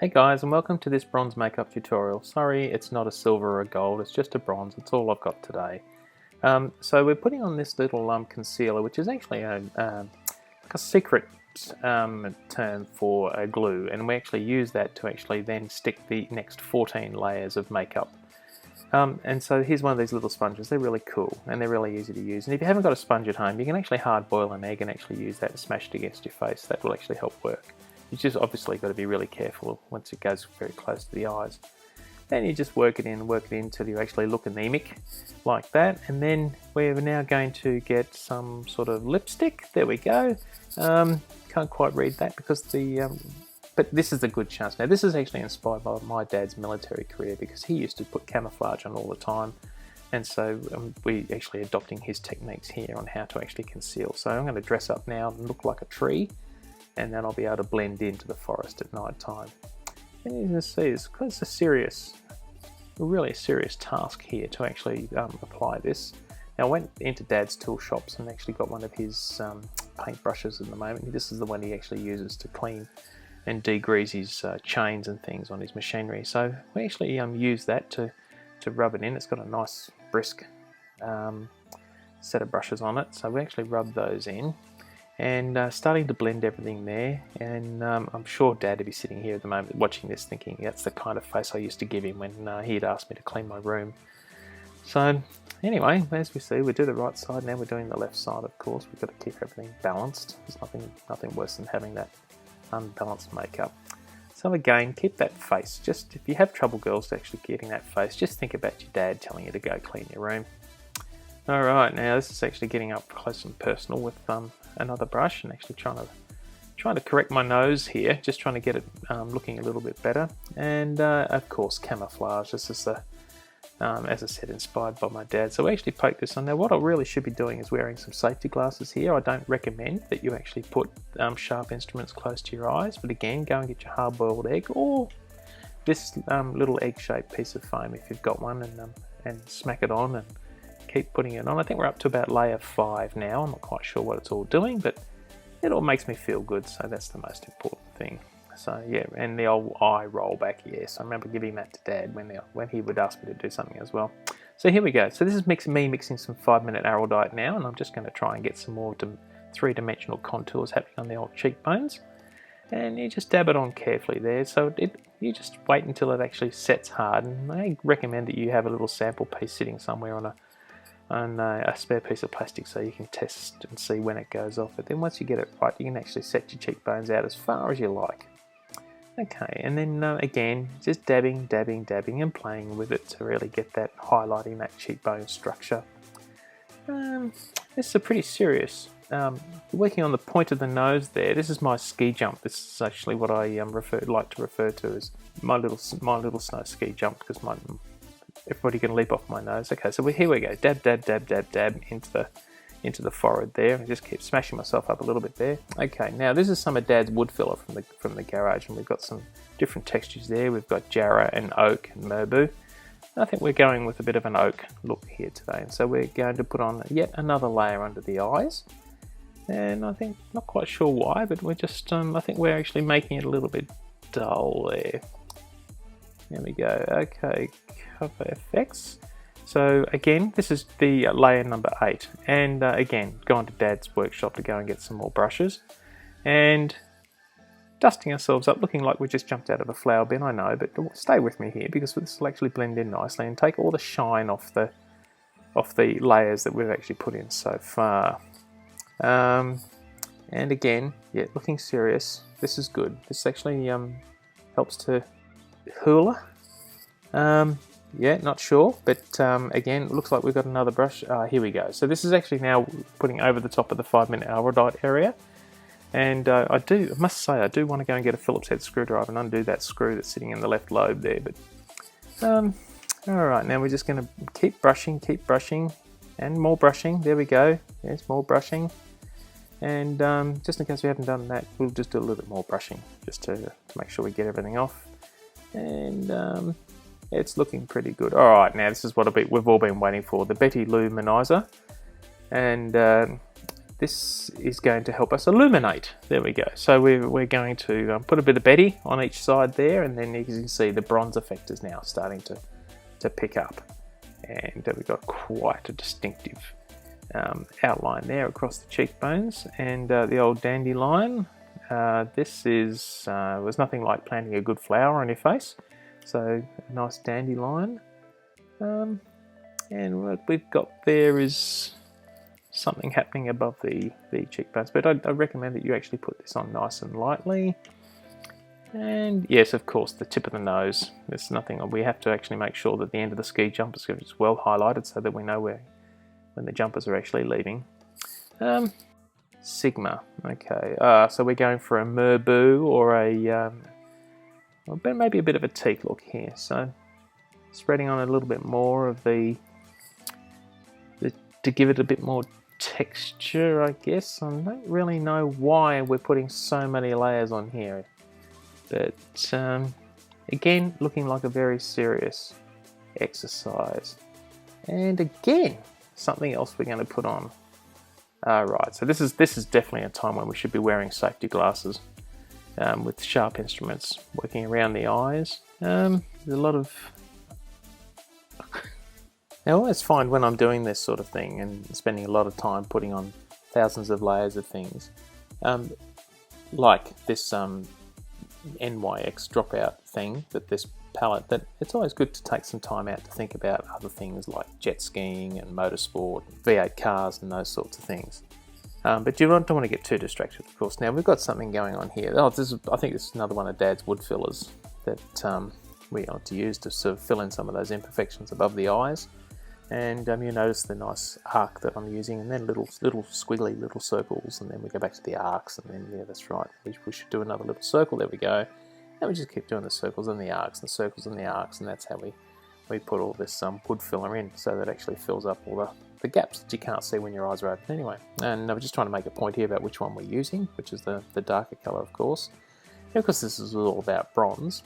Hey guys, and welcome to this bronze makeup tutorial. Sorry, it's not a silver or a gold, it's just a bronze. It's all I've got today. So we're putting on this little concealer, which is actually like a secret term for a glue, and we actually use that to actually then stick the next 14 layers of makeup. And so here's one of these little sponges. They're really cool and they're really easy to use. And if you haven't got a sponge at home, you can actually hard boil an egg and actually use that and smash it against your face. That will actually help work. You just obviously got to be really careful once it goes very close to the eyes. Then you just work it in until you actually look anemic like that. And then we're now going to get some sort of lipstick. There we go. Can't quite read that because but this is a good chance. Now this is actually inspired by my dad's military career because he used to put camouflage on all the time. And so we're actually adopting his techniques here on how to actually conceal. So I'm going to dress up now and look like a tree. And then I'll be able to blend into the forest at night time. And you can see it's really a serious task here to actually apply this. Now I went into Dad's tool shops and actually got one of his paint brushes at the moment. This is the one he actually uses to clean and degrease his chains and things on his machinery. So we actually use that to rub it in. It's got a nice brisk set of brushes on it. So we actually rub those in. And starting to blend everything there, and I'm sure Dad would be sitting here at the moment watching this thinking that's the kind of face I used to give him when he'd asked me to clean my room. So anyway, as we see, we do the right side, now we're doing the left side. Of course, we've got to keep everything balanced. There's nothing worse than having that unbalanced makeup. So again, keep that face. Just if you have trouble, girls, actually getting that face, just think about your dad telling you to go clean your room. Alright, now this is actually getting up close and personal with another brush and actually trying to correct my nose here, just trying to get it looking a little bit better. And of course, camouflage. This is as I said, inspired by my dad. So we actually poke this on. Now what I really should be doing is wearing some safety glasses here. I don't recommend that you actually put sharp instruments close to your eyes, but again, go and get your hard-boiled egg or this little egg-shaped piece of foam if you've got one, and smack it on and keep putting it on. I think we're up to about layer 5 now. I'm not quite sure what it's all doing, but it all makes me feel good, so that's the most important thing. So yeah, and the old eye roll back, yes, I remember giving that to Dad when he would ask me to do something as well. So here we go. So this is me mixing some 5-minute Araldite now, and I'm just going to try and get some more three-dimensional contours happening on the old cheekbones. And you just dab it on carefully there, so you just wait until it actually sets hard. And I recommend that you have a little sample piece sitting somewhere on a spare piece of plastic so you can test and see when it goes off. But then once you get it right, you can actually set your cheekbones out as far as you like. Okay, and then again, just dabbing and playing with it to really get that highlighting that cheekbone structure. This is a pretty serious. Working on the point of the nose there. This is my ski jump. This is actually what I like to refer to as my little snow ski jump, because everybody can leap off my nose. Okay, so here we go. Dab into the forehead there. I just keep smashing myself up a little bit there. Okay, now this is some of Dad's wood filler from the garage, and we've got some different textures there. We've got Jarrah and oak and merbau. I think we're going with a bit of an oak look here today, and so we're going to put on yet another layer under the eyes. And I think, not quite sure why, but we're just I think we're actually making it a little bit dull there. There we go. Okay, cover effects. So again, this is the layer number 8, and again, gone to Dad's workshop to go and get some more brushes, and dusting ourselves up, looking like we just jumped out of a flower bin. I know, but stay with me here because this will actually blend in nicely and take all the shine off the layers that we've actually put in so far. And again, yeah, looking serious. This is good. This actually helps to Hoola. Yeah, not sure, but again, it looks like we've got another brush. Here we go. So this is actually now putting over the top of the 5-minute Araldite area. And I must say, I do want to go and get a Phillips head screwdriver and undo that screw that's sitting in the left lobe there. But alright, now we're just going to keep brushing, and more brushing. There we go. There's more brushing. And just in case we haven't done that, we'll just do a little bit more brushing, just to make sure we get everything off. And it's looking pretty good. Alright, now this is what we've all been waiting for, the Betty Lou Luminizer. And this is going to help us illuminate. There we go. So we're going to put a bit of Betty on each side there, and then you can see the bronze effect is now starting to pick up. And we've got quite a distinctive outline there across the cheekbones. And the old Dandelion, this was nothing like planting a good flower on your face. So a nice Dandelion. And what we've got there is something happening above the cheekbones, but I recommend that you actually put this on nice and lightly. And yes, of course, the tip of the nose. There's nothing. We have to actually make sure that the end of the ski jumpers is well highlighted so that we know when the jumpers are actually leaving. Sigma. Okay, so we're going for a Merbu or maybe a bit of a teak look here. So spreading on a little bit more of to give it a bit more texture, I guess. I don't really know why we're putting so many layers on here, but again, looking like a very serious exercise. And again, something else we're going to put on. Right, so this is definitely a time when we should be wearing safety glasses with sharp instruments working around the eyes. There's a lot of I always find when I'm doing this sort of thing and spending a lot of time putting on thousands of layers of things, like this NYX dropout thing, this palette, that it's always good to take some time out to think about other things like jet skiing and motorsport, V8 cars and those sorts of things. But you don't want to get too distracted, of course. Now we've got something going on here. I think this is another one of Dad's wood fillers that we like to use to sort of fill in some of those imperfections above the eyes. And you notice the nice arc that I'm using, and then little squiggly little circles, and then we go back to the arcs, and then yeah, that's right, we should do another little circle. There we go. And we just keep doing the circles and the arcs and circles and the arcs, and that's how we put all this wood filler in, so that it actually fills up all the gaps that you can't see when your eyes are open anyway. And we're just trying to make a point here about which one we're using, which is the darker colour, of course. And because this is all about bronze,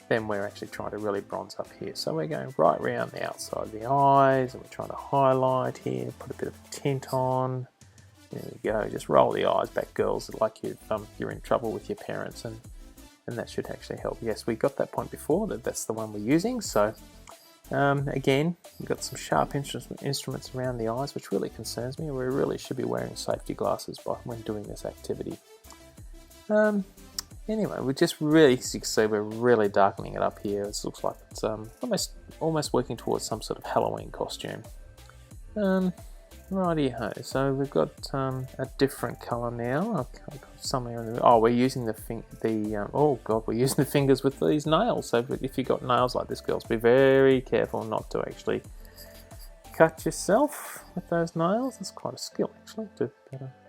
then we're actually trying to really bronze up here. So we're going right around the outside of the eyes, and we're trying to highlight here, put a bit of tint on. There we go, just roll the eyes back, girls, like you're in trouble with your parents, and that should actually help. Yes, we got that point before, that's the one we're using. So again, we've got some sharp instruments around the eyes, which really concerns me. We really should be wearing safety glasses when doing this activity. Anyway, we just really, you can see we're really darkening it up here. It looks like it's almost working towards some sort of Halloween costume. Righty-ho, so we've got a different colour now. Somewhere in the, we're using we're using the fingers with these nails. So if you've got nails like this, girls, be very careful not to actually cut yourself with those nails. It's quite a skill actually to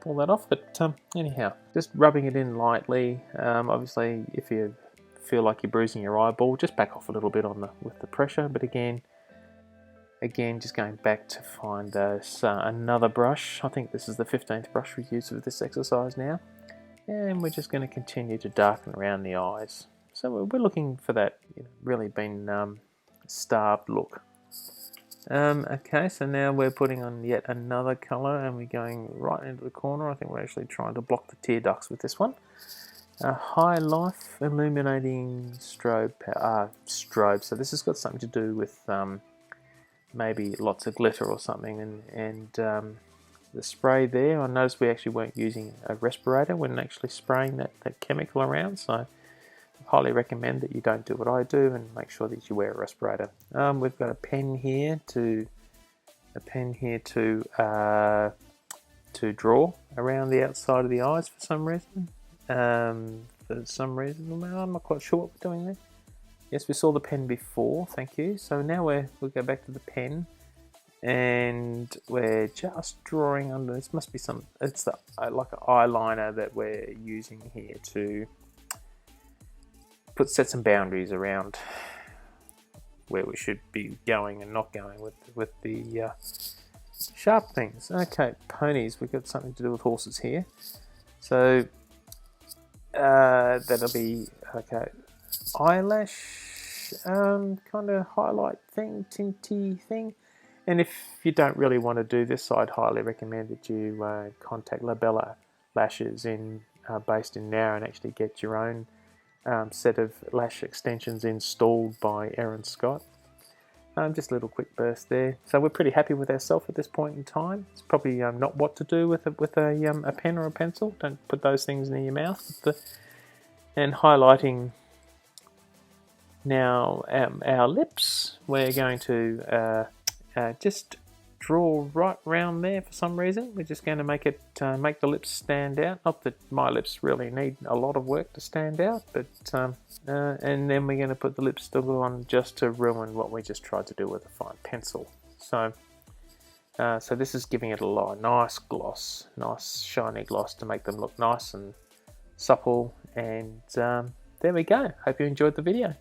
pull that off, but anyhow, just rubbing it in lightly. Obviously if you feel like you're bruising your eyeball, just back off a little bit with the pressure. But again just going back to find another brush. I think this is the 15th brush we use for this exercise now, and we're just going to continue to darken around the eyes. So we're looking for that really been starved look. Okay, so now we're putting on yet another colour, and we're going right into the corner. I think we're actually trying to block the tear ducts with this one. High Life Illuminating Strobe. So this has got something to do with maybe lots of glitter or something, and the spray there. I noticed we actually weren't using a respirator when actually spraying that chemical around, so I highly recommend that you don't do what I do and make sure that you wear a respirator. We've got a pen here to draw around the outside of the eyes for some reason. I'm not quite sure what we're doing there. Yes, we saw the pen before, thank you. So now we'll go back to the pen, and we're just drawing under. This must be it's like an eyeliner that we're using here to set some boundaries around where we should be going and not going with the sharp things. Okay, ponies, we've got something to do with horses here. So that'll be okay. Eyelash kind of highlight thing, tinty thing. And if you don't really want to do this, I'd highly recommend that you contact Labella Lashes based in Now and actually get your own set of lash extensions installed by Erin Scott. Just a little quick burst there. So we're pretty happy with ourselves at this point in time. It's probably not what to do with a pen or a pencil. Don't put those things near your mouth. And highlighting now our lips, we're going to just draw right round there for some reason. We're just going to make it make the lips stand out. Not that my lips really need a lot of work to stand out, but and then we're going to put the lipstick on just to ruin what we just tried to do with a fine pencil. So so this is giving it a nice gloss, nice shiny gloss to make them look nice and supple. And there we go. Hope you enjoyed the video.